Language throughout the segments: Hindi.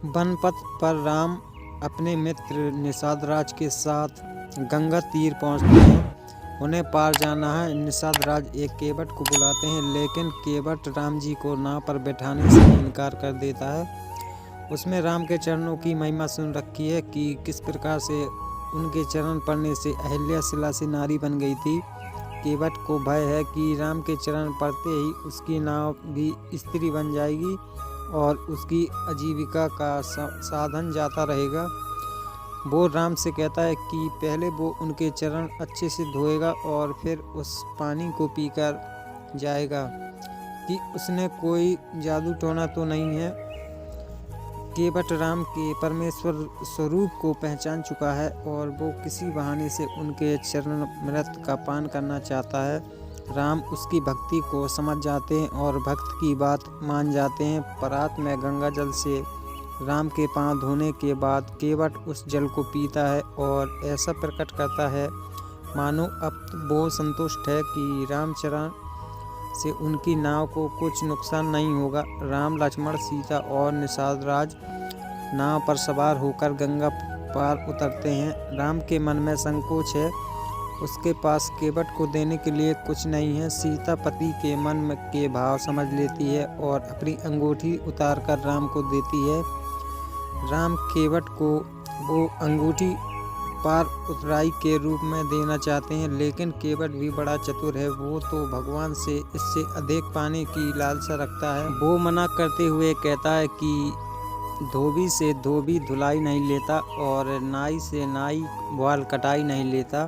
वनपथ पर राम अपने मित्र निषाद राज के साथ गंगा तीर पहुंचते हैं। उन्हें पार जाना है। निषाद राज एक केवट को बुलाते हैं, लेकिन केवट राम जी को नाव पर बैठाने से इनकार कर देता है। उसमें राम के चरणों की महिमा सुन रखी है कि किस प्रकार से उनके चरण पड़ने से अहिल्या शिला से नारी बन गई थी। केवट को भय है कि राम के चरण पड़ते ही उसकी नाव भी स्त्री बन जाएगी और उसकी आजीविका का साधन जाता रहेगा। वो राम से कहता है कि पहले वो उनके चरण अच्छे से धोएगा और फिर उस पानी को पीकर जाएगा कि उसने कोई जादू टोना तो नहीं है। केवट राम के परमेश्वर स्वरूप को पहचान चुका है और वो किसी बहाने से उनके चरणामृत का पान करना चाहता है। राम उसकी भक्ति को समझ जाते हैं और भक्त की बात मान जाते हैं। परात में गंगा जल से राम के पांव धोने के बाद केवट उस जल को पीता है और ऐसा प्रकट करता है मानो अब वो संतुष्ट है कि रामचरण से उनकी नाव को कुछ नुकसान नहीं होगा। राम, लक्ष्मण, सीता और निषाद राज नाव पर सवार होकर गंगा पार उतरते हैं। राम के मन में संकोच है, उसके पास केवट को देने के लिए कुछ नहीं है। सीता पति के मन में के भाव समझ लेती है और अपनी अंगूठी उतारकर राम को देती है। राम केवट को वो अंगूठी पार उतराई के रूप में देना चाहते हैं, लेकिन केवट भी बड़ा चतुर है। वो तो भगवान से इससे अधिक पाने की लालसा रखता है। वो मना करते हुए कहता है कि धोबी से धोबी धुलाई नहीं लेता और नाई से नाई बाल कटाई नहीं लेता।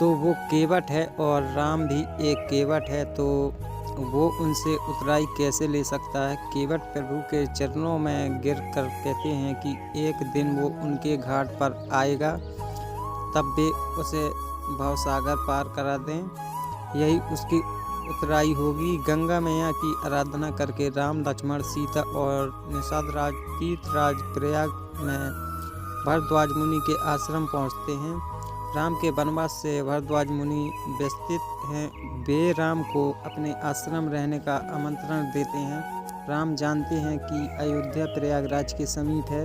तो वो केवट है और राम भी एक केवट है, तो वो उनसे उतराई कैसे ले सकता है। केवट प्रभु के चरणों में गिर कर कहते हैं कि एक दिन वो उनके घाट पर आएगा, तब वे उसे भवसागर पार करा दें। यही उसकी उतराई होगी। गंगा मैया की आराधना करके राम, लक्ष्मण, सीता और निषाद राज तीर्थराज प्रयाग में भरद्वाज मुनि के आश्रम पहुंचते हैं। राम के वनवास से भरद्वाज मुनि व्यथित हैं। वे राम को अपने आश्रम रहने का आमंत्रण देते हैं। राम जानते हैं कि अयोध्या प्रयागराज के समीप है,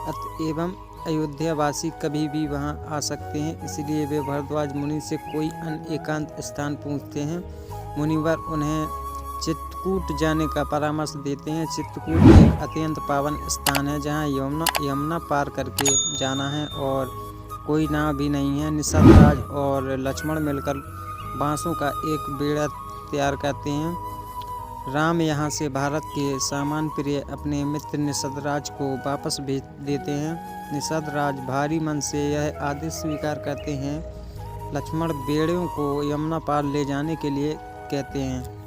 अतएव अयोध्यावासी कभी भी वहां आ सकते हैं, इसलिए वे भरद्वाज मुनि से कोई अन्य एकांत स्थान पूछते हैं। मुनिवर उन्हें चित्रकूट जाने का परामर्श देते हैं। चित्रकूट एक अत्यंत पावन स्थान है जहाँ यमुना पार करके जाना है और कोई नाव भी नहीं है। निषाद राज और लक्ष्मण मिलकर बांसों का एक बेड़ा तैयार करते हैं। राम यहाँ से भारत के सामान प्रिय अपने मित्र निषाद राज को वापस भेज देते हैं। निषाद राज भारी मन से यह आदेश स्वीकार करते हैं। लक्ष्मण बेड़ों को यमुना पार ले जाने के लिए कहते हैं।